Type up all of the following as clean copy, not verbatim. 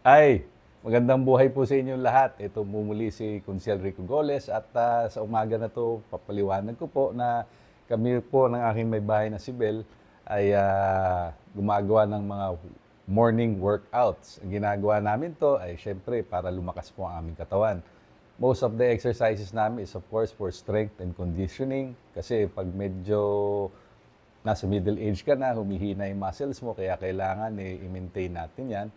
Ay, magandang buhay po sa inyong lahat. Ito mumuli si Consiel Rico Goles at sa umaga na to papaliwanag ko po na kami po ng aking may bahay na si Bel ay gumagawa ng mga morning workouts. Ang ginagawa namin to ay syempre para lumakas po ang aming katawan. Most of the exercises namin is of course for strength and conditioning kasi pag medyo nasa middle age ka na, humihina yung muscles mo, kaya kailangan i-maintain natin yan.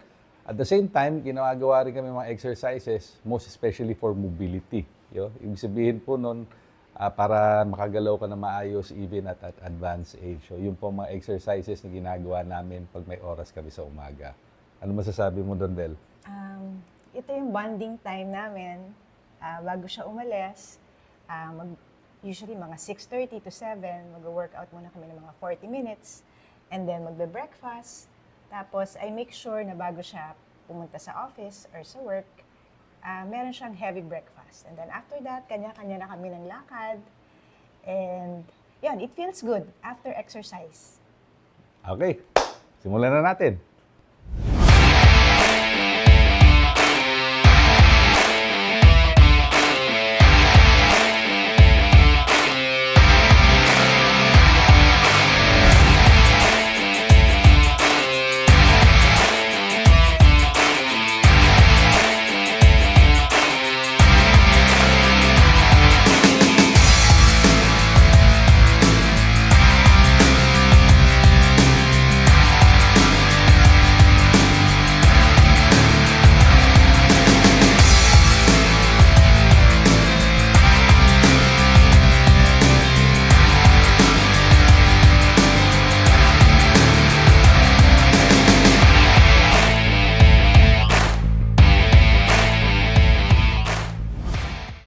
At the same time, ginagawa rin kami mga exercises, most especially for mobility. Ibig sabihin po nun, para makagalaw ka na maayos even at advanced age. So, yun po mga exercises na ginagawa namin pag may oras kami sa umaga. Ano masasabi mo doon, Bel? Ito yung bonding time namin. Bago siya umalis, usually mga 6:30 to 7, mag-workout muna kami ng mga 40 minutes. And then magbe-breakfast. Tapos I make sure na bago siya pumunta sa office or sa work, meron siyang heavy breakfast. And then after that, kanya-kanya na kami ng lakad. And yan, it feels good after exercise. Okay, simulan na natin.